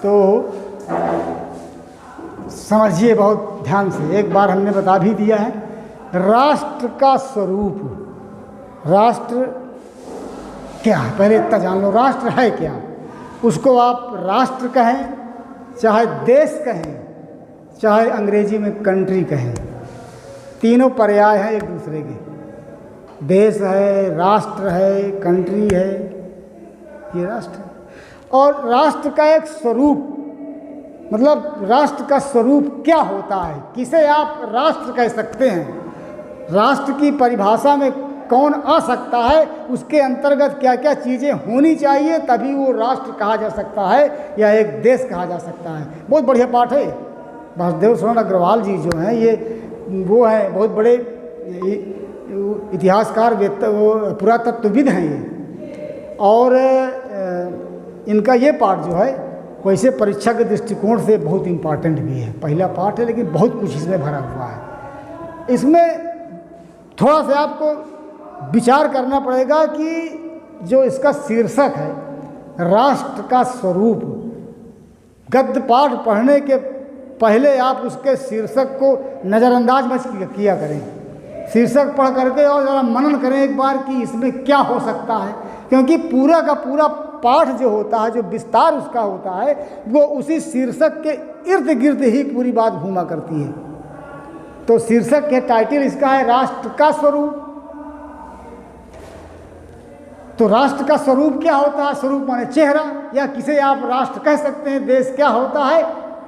तो समझिए बहुत ध्यान से, एक बार हमने बता भी दिया है। राष्ट्र का स्वरूप, राष्ट्र क्या है पहले इतना जान लो। राष्ट्र है क्या? उसको आप राष्ट्र कहें, चाहे देश कहें, चाहे अंग्रेजी में कंट्री कहें, तीनों पर्याय हैं एक दूसरे के। देश है, राष्ट्र है, कंट्री है, ये राष्ट्र है। और राष्ट्र का एक स्वरूप, मतलब राष्ट्र का स्वरूप क्या होता है, किसे आप राष्ट्र कह सकते हैं, राष्ट्र की परिभाषा में कौन आ सकता है, उसके अंतर्गत क्या क्या चीज़ें होनी चाहिए, तभी वो राष्ट्र कहा जा सकता है या एक देश कहा जा सकता है। बहुत बढ़िया पाठ है। वासुदेव शरण अग्रवाल जी जो हैं, ये वो हैं बहुत बड़े इतिहासकार, पुरातत्वविद हैं ये। और इनका ये पाठ जो है वैसे परीक्षा के दृष्टिकोण से बहुत इम्पॉर्टेंट भी है। पहला पाठ है लेकिन बहुत कुछ इसमें भरा हुआ है। इसमें थोड़ा सा आपको विचार करना पड़ेगा कि जो इसका शीर्षक है राष्ट्र का स्वरूप, गद्य पाठ पढ़ने के पहले आप उसके शीर्षक को नज़रअंदाज मत किया करें। शीर्षक पढ़ करके और ज़रा मनन करें एक बार कि इसमें क्या हो सकता है, क्योंकि पूरा का पूरा पाठ जो होता है, जो विस्तार उसका होता है, वो उसी शीर्षक के इर्द गिर्द ही पूरी बात घूमा करती है। तो शीर्षक के टाइटल इसका है राष्ट्र का स्वरूप। तो राष्ट्र का स्वरूप क्या होता है? स्वरूप माने चेहरा, या किसे आप राष्ट्र कह सकते हैं। देश क्या होता है,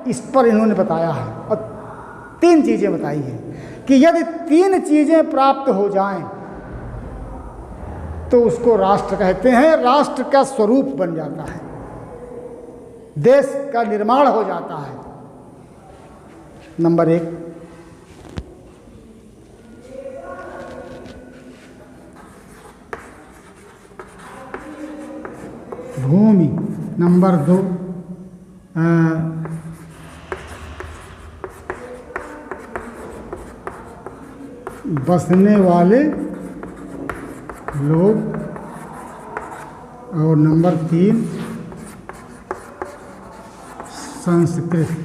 इस पर इन्होंने बताया है। और 3 चीज़ें बताई हैं कि यदि 3 चीज़ें प्राप्त हो जाएं तो उसको राष्ट्र कहते हैं। राष्ट्र का स्वरूप बन जाता है, देश का निर्माण हो जाता है। नंबर 1, भूमि। नंबर 2, बसने वाले लोग। और नंबर 3, संस्कृति।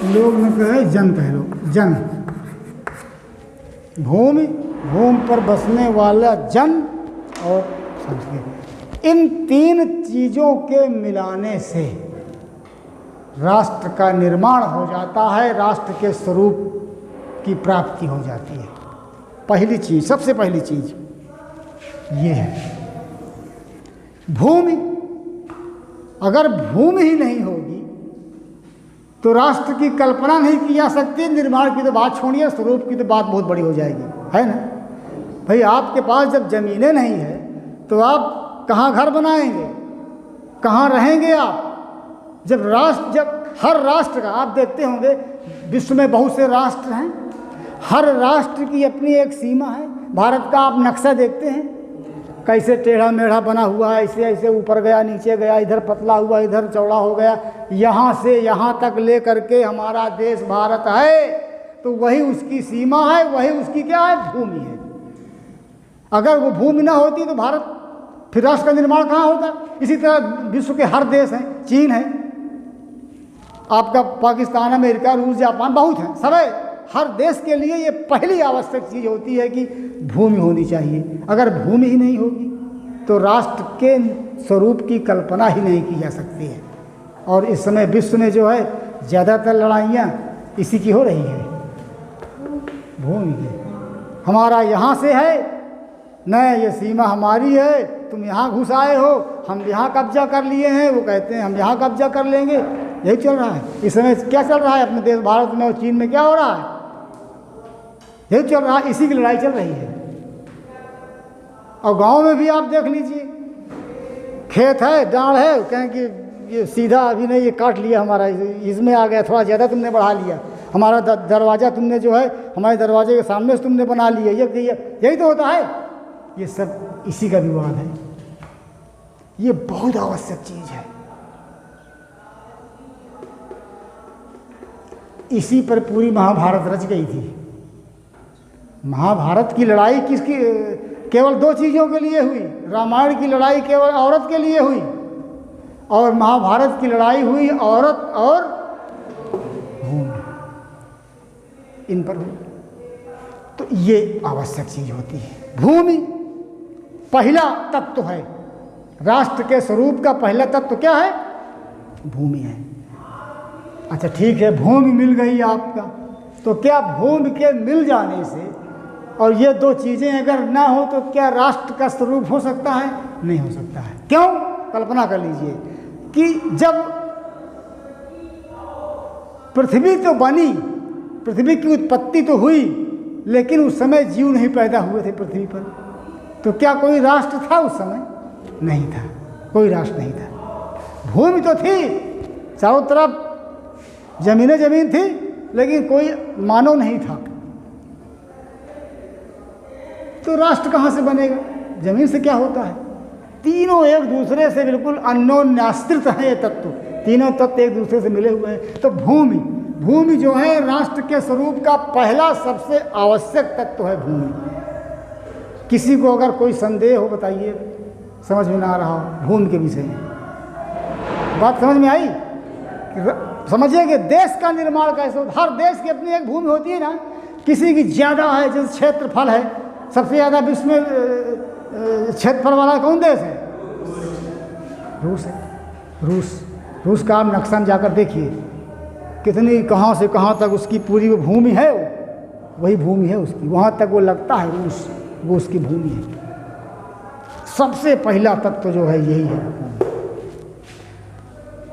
लोग ने कहे जन, कह लो जन। भूमि, भूमि पर बसने वाला जन और संस्कृति। इन 3 चीज़ों के मिलाने से राष्ट्र का निर्माण हो जाता है, राष्ट्र के स्वरूप की प्राप्ति हो जाती है। पहली चीज़, सबसे पहली चीज़ ये है भूमि। अगर भूमि ही नहीं होगी तो राष्ट्र की कल्पना नहीं की जा सकती। निर्माण की तो बात छोड़िए, स्वरूप की तो बात बहुत बड़ी हो जाएगी, है ना भाई। आपके पास जब ज़मीनें नहीं है तो आप कहाँ घर बनाएंगे, कहाँ रहेंगे आप? जब हर राष्ट्र का आप देखते होंगे, विश्व में बहुत से राष्ट्र हैं, हर राष्ट्र की अपनी एक सीमा है। भारत का आप नक्शा देखते हैं कैसे टेढ़ा मेढ़ा बना हुआ है, ऐसे ऐसे ऊपर गया, नीचे गया, इधर पतला हुआ, इधर चौड़ा हो गया। यहाँ से यहाँ तक ले करके हमारा देश भारत है, तो वही उसकी सीमा है, वही उसकी क्या है, भूमि है। अगर वो भूमि ना होती तो भारत, फिर राष्ट्र का निर्माण कहाँ होता? इसी तरह विश्व के हर देश हैं, चीन है, आपका पाकिस्तान, अमेरिका, रूस, जापान, बहुत हैं, सब है। हर देश के लिए ये पहली आवश्यक चीज़ होती है कि भूमि होनी चाहिए। अगर भूमि ही नहीं होगी तो राष्ट्र के स्वरूप की कल्पना ही नहीं की जा सकती है। और इस समय विश्व में जो है ज़्यादातर लड़ाइयाँ इसी की हो रही है, भूमि की। हमारा यहाँ से है न, ये सीमा हमारी है, तुम यहाँ घुस आए हो, हम यहाँ कब्जा कर लिए हैं, वो कहते हैं हम यहाँ कब्जा कर लेंगे। यही चल रहा है इस समय। क्या चल रहा है अपने देश भारत में और चीन में, क्या हो रहा है? यही चल रहा है, इसी की लड़ाई चल रही है। और गांव में भी आप देख लीजिए, खेत है, डांड है, कहें कि ये सीधा अभी नहीं, ये काट लिया हमारा, इसमें आ गया, थोड़ा ज़्यादा तुमने बढ़ा लिया, हमारा दरवाज़ा तुमने जो है हमारे दरवाजे के सामने से तुमने बना लिया, यही तो होता है। ये सब इसी का विवाद है। ये बहुत आवश्यक चीज़ है। इसी पर पूरी महाभारत रच गई थी। महाभारत की लड़ाई किसकी, केवल दो चीज़ों के लिए हुई। रामायण की लड़ाई केवल औरत के लिए हुई और महाभारत की लड़ाई हुई औरत और भूमि, इन पर हुई। तो ये आवश्यक चीज़ होती है। भूमि पहला तत्व है। राष्ट्र के स्वरूप का पहला तत्व क्या है? भूमि है। अच्छा ठीक है, भूमि मिल गई आपका, तो क्या भूमि के मिल जाने से और ये दो चीज़ें अगर ना हो तो क्या राष्ट्र का स्वरूप हो सकता है? नहीं हो सकता है। क्यों? कल्पना कर लीजिए कि जब पृथ्वी तो बनी, पृथ्वी की उत्पत्ति तो हुई, लेकिन उस समय जीव नहीं पैदा हुए थे पृथ्वी पर, तो क्या कोई राष्ट्र था उस समय? नहीं था, कोई राष्ट्र नहीं था। भूमि तो थी, चारों तरफ जमीनें जमीन थी, लेकिन कोई मानव नहीं था। तो राष्ट्र कहाँ से बनेगा? जमीन से क्या होता है? तीनों एक दूसरे से बिल्कुल अन्योन्याश्रित हैं ये तत्व, तीनों तत्व एक दूसरे से मिले हुए हैं। तो भूमि जो है राष्ट्र के स्वरूप का पहला सबसे आवश्यक तत्व है भूमि। किसी को अगर कोई संदेह हो बताइए, समझ में ना आ रहा हो भूमि के विषय में, बात समझ में आई? समझिए कि देश का निर्माण कैसे होता है। हर देश की अपनी एक भूमि होती है ना। किसी की ज़्यादा है, जैसे क्षेत्रफल है, सबसे ज़्यादा विश्व में क्षेत्रफल वाला कौन देश है? रूस है। रूस का आप नक्शा में जाकर देखिए, कितनी कहाँ से कहाँ तक उसकी पूरी वो भूमि है, वही भूमि है उसकी, वहाँ तक वो लगता है रूस, वो उसकी भूमि है। सबसे पहला तत्व जो है यही है।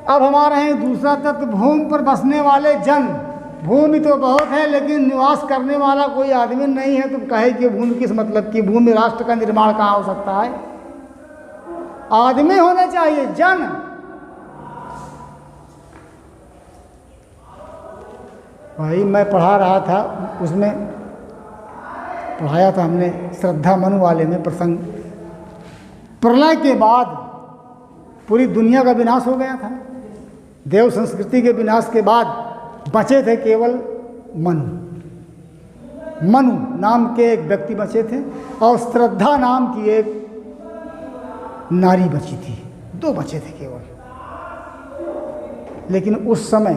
अब हमारे हैं दूसरा तत्व, भूमि पर बसने वाले जन। भूमि तो बहुत है, लेकिन निवास करने वाला कोई आदमी नहीं है, तो कहे कि भूमि किस मतलब की? भूमि राष्ट्र का निर्माण कहाँ हो सकता है? आदमी होने चाहिए, जन। भाई मैं पढ़ा रहा था, उसमें पढ़ाया था हमने श्रद्धा मनु वाले में प्रसंग, प्रलय के बाद पूरी दुनिया का विनाश हो गया था। देव संस्कृति के विनाश के बाद बचे थे केवल मनु नाम के एक व्यक्ति बचे थे और श्रद्धा नाम की एक नारी बची थी। दो बचे थे केवल। लेकिन उस समय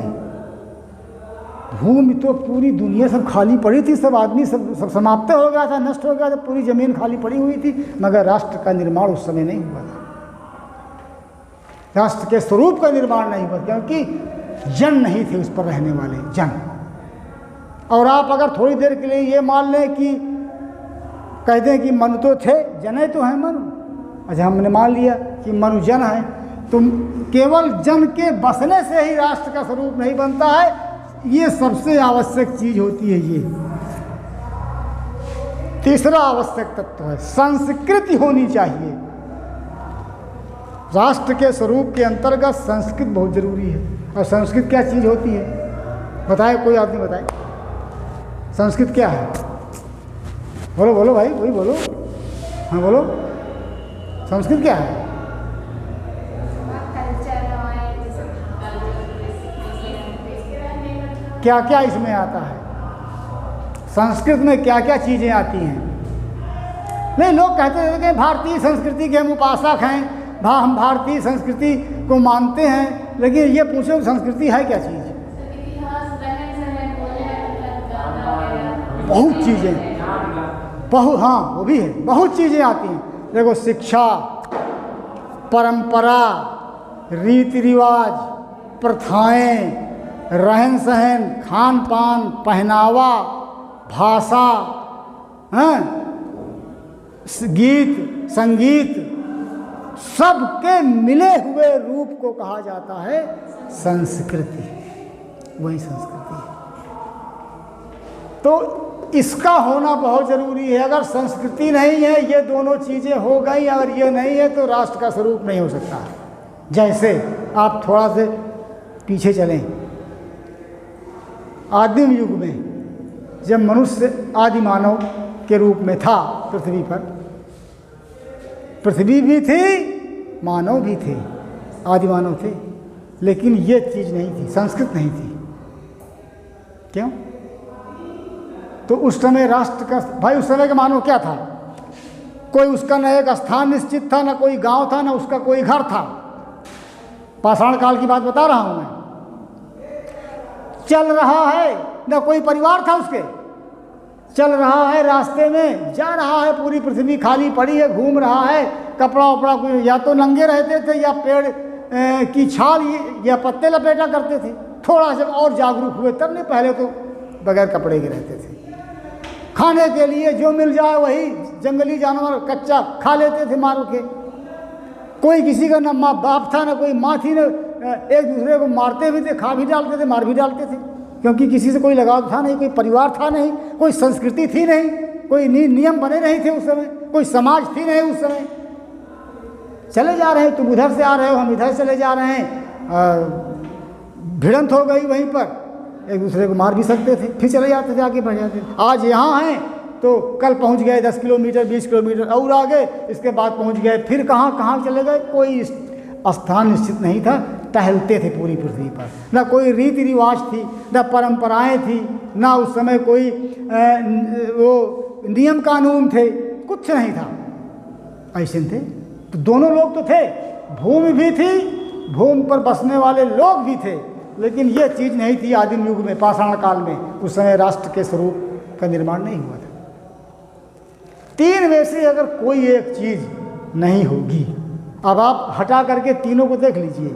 भूमि तो पूरी दुनिया सब खाली पड़ी थी, सब आदमी सब समाप्त हो गया था, नष्ट हो गया था, पूरी जमीन खाली पड़ी हुई थी, मगर राष्ट्र का निर्माण उस समय नहीं हुआ था। राष्ट्र के स्वरूप का निर्माण नहीं हुआ, क्योंकि जन नहीं थे उस पर रहने वाले, जन। और आप अगर थोड़ी देर के लिए ये मान लें कि कहते हैं कि मनु तो थे, जने तो हैं मनु। अच्छा, हमने मान लिया कि मनु जन है, तो केवल जन के बसने से ही राष्ट्र का स्वरूप नहीं बनता है। ये सबसे आवश्यक चीज होती है। ये तीसरा आवश्यक तत्व है, संस्कृति होनी चाहिए। राष्ट्र के स्वरूप के अंतर्गत संस्कृत बहुत जरूरी है। और संस्कृत क्या चीज होती है बताए, कोई आदमी बताए संस्कृत क्या है? बोलो बोलो भाई, वही बोलो। हाँ बोलो, संस्कृत क्या है? क्या क्या इसमें आता है? संस्कृत में क्या क्या चीज़ें आती हैं? नहीं, लोग कहते हैं कि भारतीय संस्कृति के हम उपासक हैं, हम भारतीय संस्कृति को मानते हैं, लेकिन ये पूछो संस्कृति है क्या चीज़? बहुत चीज़ें, हाँ वो भी है, बहुत चीज़ें आती हैं। देखो, शिक्षा, परंपरा, रीति रिवाज, प्रथाएं, रहन सहन, खान पान, पहनावा, भाषा, गीत संगीत, सबके मिले हुए रूप को कहा जाता है संस्कृति। वही संस्कृति है। तो इसका होना बहुत ज़रूरी है। अगर संस्कृति नहीं है, ये दोनों चीज़ें हो गई, अगर ये नहीं है तो राष्ट्र का स्वरूप नहीं हो सकता। जैसे आप थोड़ा से पीछे चलें, आदिम युग में जब मनुष्य आदि मानव के रूप में था पृथ्वी पर, पृथ्वी भी थी, मानव भी थे, आदि मानव थे, लेकिन ये चीज़ नहीं थी, संस्कृत नहीं थी। क्यों? तो उस समय राष्ट्र का, भाई उस समय का मानव क्या था? कोई उसका न एक स्थान निश्चित था, न कोई गांव था, न उसका कोई घर था। पाषाण काल की बात बता रहा हूं मैं। चल रहा है, न कोई परिवार था उसके, चल रहा है, रास्ते में जा रहा है, पूरी पृथ्वी खाली पड़ी है, घूम रहा है, कपड़ा उपड़ा या तो नंगे रहते थे या पेड़ की छाल या पत्ते लपेटा करते थे। थोड़ा जब और जागरूक हुए तब, नहीं पहले तो बगैर कपड़े के रहते थे। खाने के लिए जो मिल जाए वही जंगली जानवर कच्चा खा लेते थे मार के। कोई किसी का ना माँ बाप था, ना कोई माँ थी, ना एक दूसरे को मारते भी थे, खा भी डालते थे, मार भी डालते थे, क्योंकि किसी से कोई लगाव था नहीं, कोई परिवार था नहीं, कोई संस्कृति थी नहीं, कोई नियम बने नहीं थे उस समय, कोई समाज थी नहीं उस समय। चले जा रहे हैं, तुम उधर से आ रहे हो, हम इधर चले जा रहे हैं, भिड़ंत हो गई वहीं पर, एक दूसरे को मार भी सकते थे, फिर चले जाते थे, आगे बढ़ जाते थे। आज यहाँ हैं तो कल पहुँच गए 10 किलोमीटर 20 किलोमीटर और आगे, इसके बाद पहुँच गए, फिर कहाँ चले गए, कोई स्थान निश्चित नहीं था। टहलते थे पूरी पृथ्वी पर, ना कोई रीति रिवाज थी, ना परंपराएं थी, ना उस समय कोई वो नियम कानून थे, कुछ नहीं था। ऐसे थे तो दोनों लोग तो थे, भूमि भी थी, भूमि पर बसने वाले लोग भी थे, लेकिन ये चीज़ नहीं थी आदिम युग में, पाषाण काल में। उस समय राष्ट्र के स्वरूप का निर्माण नहीं हुआ था। 3 में से अगर कोई एक चीज़ नहीं होगी, अब आप हटा करके तीनों को देख लीजिए,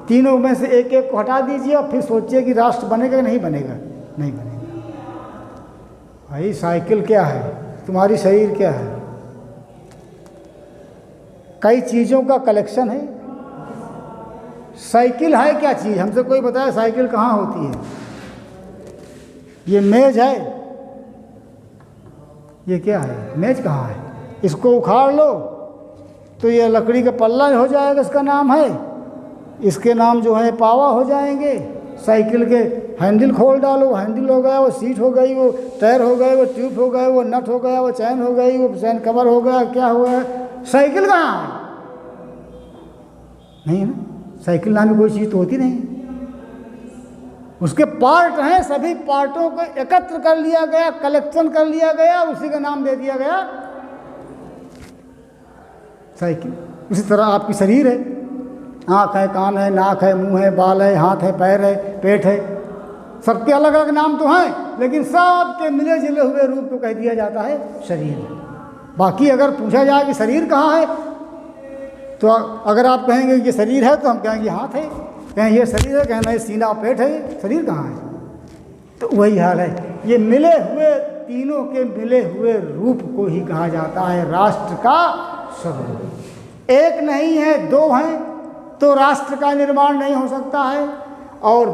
तीनों में से एक एक को हटा दीजिए और फिर सोचिए कि राष्ट्र बनेगा कि नहीं बनेगा। नहीं बनेगा। भाई साइकिल क्या है, तुम्हारी शरीर क्या है, कई चीज़ों का कलेक्शन है। साइकिल है क्या चीज़, हमसे कोई बताया साइकिल कहाँ होती है। ये मेज है, ये क्या है, मेज कहाँ है, इसको उखाड़ लो तो ये लकड़ी का पल्ला हो जाएगा, इसका नाम है, इसके नाम जो है पावा हो जाएंगे। साइकिल के हैंडल खोल डालो, हैंडल हो गया, वो सीट हो गई, वो टायर हो गए, वो ट्यूब हो गए, वो नट हो गया, वो चैन हो गई, वो चैन कवर हो गया, क्या हो गया। साइकिल कहाँ है, नहीं है ना। साइकिल नाम की कोई चीज़ तो होती नहीं, उसके पार्ट हैं, सभी पार्टों को एकत्र कर लिया गया, कलेक्शन कर लिया गया, उसी का नाम दे दिया गया साइकिल। उसी तरह आपकी शरीर है, आँख है, कान है, नाक है, मुंह है, बाल है, हाथ है, पैर है, पेट है, सबके अलग अलग नाम तो हैं, लेकिन सबके मिले जुले हुए रूप को कह दिया जाता है शरीर। बाकी अगर पूछा जाए कि शरीर कहाँ है, तो अगर आप कहेंगे कि शरीर है तो हम कहेंगे हाथ है, कहें ये शरीर है, कहना ये सीना और पेट है, शरीर कहाँ है। तो वही हाल है, ये मिले हुए तीनों के मिले हुए रूप को ही कहा जाता है राष्ट्र का स्वरूप। एक नहीं है, 2 हैं तो राष्ट्र का निर्माण नहीं हो सकता है, और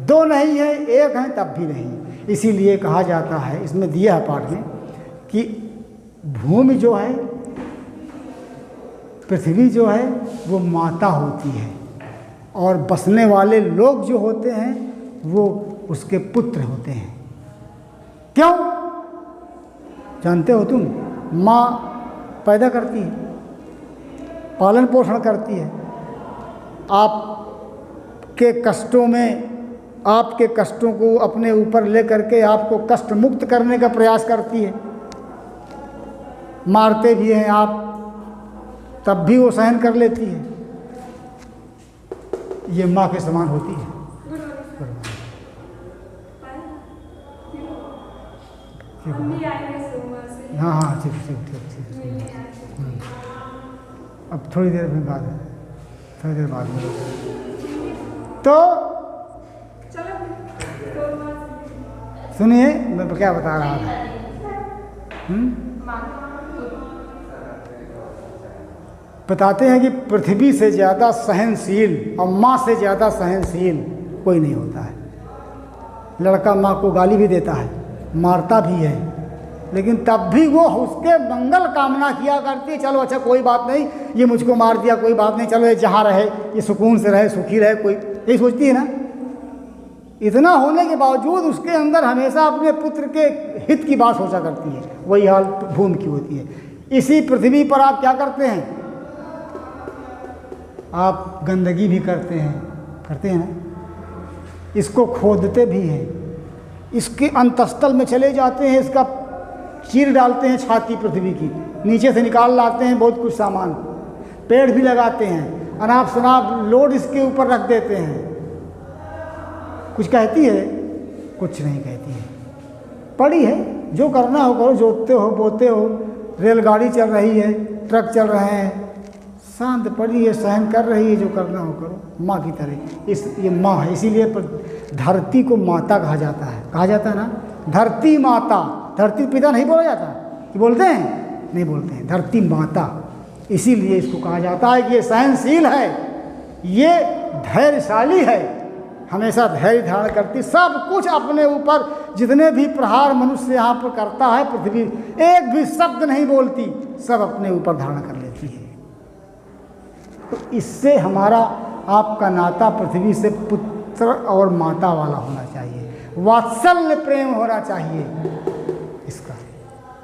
2 नहीं है, 1 है तब भी नहीं। इसीलिए कहा जाता है, इसमें दिया है पाठ में, कि भूमि जो है, पृथ्वी जो है वो माता होती है, और बसने वाले लोग जो होते हैं वो उसके पुत्र होते हैं। क्यों जानते हो तुम, माँ पैदा करती है, पालन पोषण करती है, आपके कष्टों में, आपके कष्टों को अपने ऊपर ले करके आपको कष्ट मुक्त करने का प्रयास करती है। मारते भी हैं आप, तब भी वो सहन कर लेती है। ये माँ के समान होती है। हाँ ठीक। अब थोड़ी देर में बाद है, थोड़ी देर बाद में तो सुनिए मैं क्या बता रहा था। बताते हैं कि पृथ्वी से ज़्यादा सहनशील और माँ से ज़्यादा सहनशील कोई नहीं होता है। लड़का माँ को गाली भी देता है, मारता भी है, लेकिन तब भी वो उसके मंगल कामना किया करती है। चलो अच्छा कोई बात नहीं, ये मुझको मार दिया, कोई बात नहीं, चलो ये जहाँ रहे, ये सुकून से रहे, सुखी रहे, कोई यही सोचती है ना। इतना होने के बावजूद उसके अंदर हमेशा अपने पुत्र के हित की बात सोचा करती है। वही हाल भूमि की होती है। इसी पृथ्वी पर आप क्या करते हैं, आप गंदगी भी करते हैं ना, इसको खोदते भी हैं, इसके अंतस्थल में चले जाते हैं, इसका चीर डालते हैं छाती पृथ्वी की, नीचे से निकाल लाते हैं बहुत कुछ सामान, पेड़ भी लगाते हैं, अनाप शनाप लोड इसके ऊपर रख देते हैं। कुछ कहती है? कुछ नहीं कहती है। पड़ी है, जो करना हो करो, जोतते हो, बोते हो, रेलगाड़ी चल रही है, ट्रक चल रहे हैं, शांत पड़ी है, सहन कर रही है, जो करना हो करो, माँ की तरह। ये माँ है, इसीलिए धरती को माता कहा जाता है। कहा जाता है ना, धरती माता। धरती पिता नहीं बोला जाता कि बोलते हैं? नहीं बोलते हैं, धरती माता। इसीलिए इसको कहा जाता है कि ये सहनशील है, ये धैर्यशाली है, हमेशा धैर्य धारण करती, सब कुछ अपने ऊपर, जितने भी प्रहार मनुष्य यहाँ पर करता है, पृथ्वी एक भी शब्द नहीं बोलती, सब अपने ऊपर धारण कर लेती है। तो इससे हमारा आपका नाता पृथ्वी से पुत्र और माता वाला होना चाहिए, वात्सल्य प्रेम होना चाहिए इसका।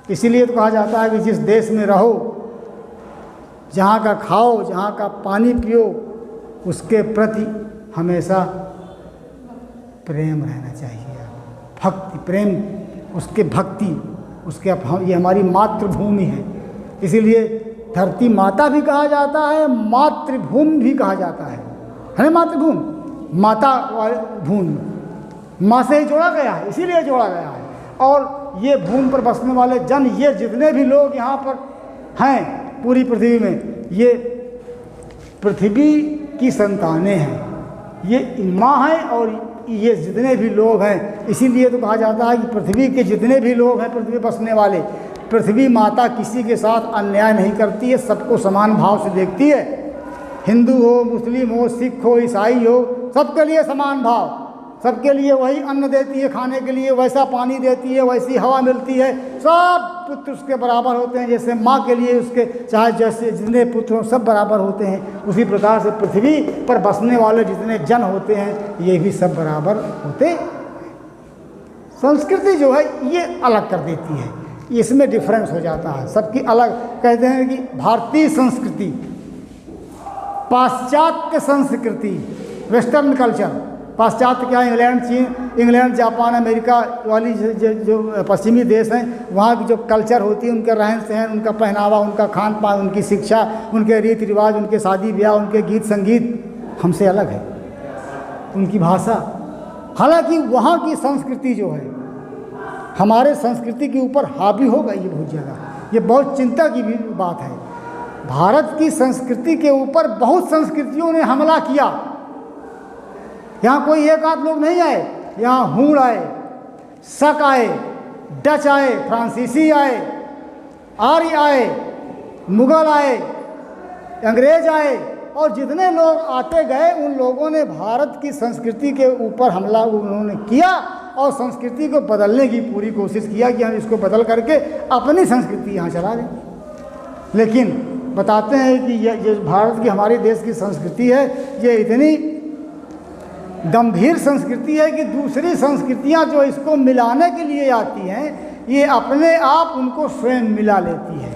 इसीलिए तो कहा जाता है कि जिस देश में रहो, जहाँ का खाओ, जहाँ का पानी पियो, उसके प्रति हमेशा प्रेम रहना चाहिए, भक्ति, प्रेम, उसके भक्ति, उसके ये हमारी मातृभूमि है। इसीलिए धरती माता भी कहा जाता है, मातृभूमि भी कहा जाता है ना, मातृभूमि, माता भूमि, माँ से ही जोड़ा गया है, इसीलिए जोड़ा गया है। और ये भूमि पर बसने वाले जन, ये जितने भी लोग यहाँ पर हैं पूरी पृथ्वी में, ये पृथ्वी की संतानें हैं, ये माँ है। और ये जितने भी लोग हैं, इसीलिए तो कहा जाता है कि पृथ्वी के जितने भी लोग हैं, पृथ्वी बसने वाले, पृथ्वी माता किसी के साथ अन्याय नहीं करती है, सबको समान भाव से देखती है। हिंदू हो, मुस्लिम हो, सिख हो, ईसाई हो, सबके लिए समान भाव, सबके लिए वही अन्न देती है खाने के लिए, वैसा पानी देती है, वैसी हवा मिलती है, सब पुत्र उसके बराबर होते हैं। जैसे माँ के लिए उसके चाहे जैसे जितने पुत्र हों सब बराबर होते हैं, उसी प्रकार से पृथ्वी पर बसने वाले जितने जन होते हैं, ये भी सब बराबर होते। संस्कृति जो है ये अलग कर देती है, इसमें डिफरेंस हो जाता है, सबकी अलग। कहते हैं कि भारतीय संस्कृति, पाश्चात्य संस्कृति, वेस्टर्न कल्चर। पाश्चात्य क्या, इंग्लैंड, चीन, इंग्लैंड, जापान, अमेरिका वाली जो पश्चिमी देश हैं, वहाँ की जो कल्चर होती है, उनका रहन सहन, उनका पहनावा, उनका खान पान, उनकी शिक्षा, उनके रीति रिवाज, उनके शादी ब्याह, उनके गीत संगीत हमसे अलग है, उनकी भाषा। हालांकि वहाँ की संस्कृति जो है हमारे संस्कृति के ऊपर हावी हो गई है बहुत ज़्यादा, ये बहुत चिंता की भी बात है। भारत की संस्कृति के ऊपर बहुत संस्कृतियों ने हमला किया। यहाँ कोई एक आध लोग नहीं आए, यहाँ हूण आए, शक आए, डच आए, फ्रांसीसी आए, आर्य आए, मुगल आए, अंग्रेज आए, और जितने लोग आते गए उन लोगों ने भारत की संस्कृति के ऊपर हमला उन्होंने किया और संस्कृति को बदलने की पूरी कोशिश किया कि हम इसको बदल करके अपनी संस्कृति यहाँ चला दें। लेकिन बताते हैं कि ये भारत की, हमारे देश की संस्कृति है, ये इतनी गंभीर संस्कृति है कि दूसरी संस्कृतियाँ जो इसको मिलाने के लिए आती हैं, ये अपने आप उनको स्वयं मिला लेती है,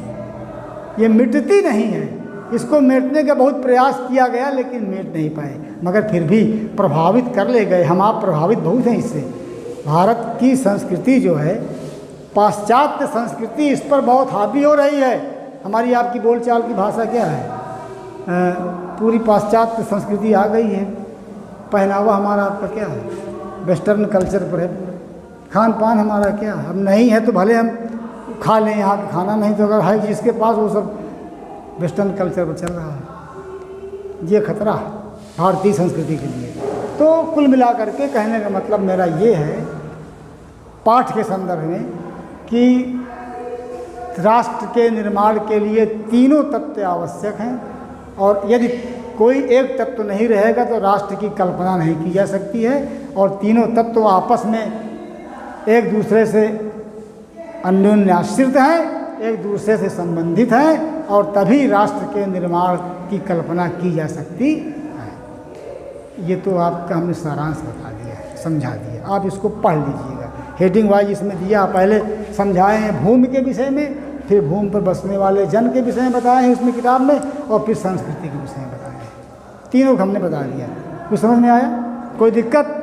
ये मिटती नहीं है। इसको मिटने का बहुत प्रयास किया गया लेकिन मिट नहीं पाए, मगर फिर भी प्रभावित कर ले गए। हम आप प्रभावित बहुत हैं इससे। भारत की संस्कृति जो है, पाश्चात्य संस्कृति इस पर बहुत हावी हो रही है। हमारी आपकी बोलचाल की भाषा क्या है, पूरी पाश्चात्य संस्कृति आ गई है। पहनावा हमारा आपका क्या है, वेस्टर्न कल्चर पर है। खान पान हमारा क्या है, हम नहीं है तो भले हम खा लें यहाँ का खाना, नहीं तो अगर है जिसके पास वो सब वेस्टर्न कल्चर पर चल रहा है। ये खतरा है भारतीय संस्कृति के लिए। तो कुल मिलाकर के कहने का मतलब मेरा ये है पाठ के संदर्भ में कि राष्ट्र के निर्माण के लिए तीनों तत्व आवश्यक हैं, और यदि कोई एक तत्व नहीं रहेगा तो राष्ट्र की कल्पना नहीं की जा सकती है। और तीनों तत्व आपस में एक दूसरे से अन्योन्याश्रित हैं, एक दूसरे से संबंधित हैं, और तभी राष्ट्र के निर्माण की कल्पना की जा सकती है। ये तो आपका हमने सारांश बता दिया है, समझा दिया। आप इसको पढ़ लीजिएगा, हेडिंग वाइज इसमें दिया। पहले समझाए हैं भूमि के विषय में, फिर भूमि पर बसने वाले जन के विषय में बताए हैं उसमें किताब में, और फिर संस्कृति के विषय में बताए हैं। तीनों को हमने बता दिया। कुछ समझ में आया? कोई दिक्कत?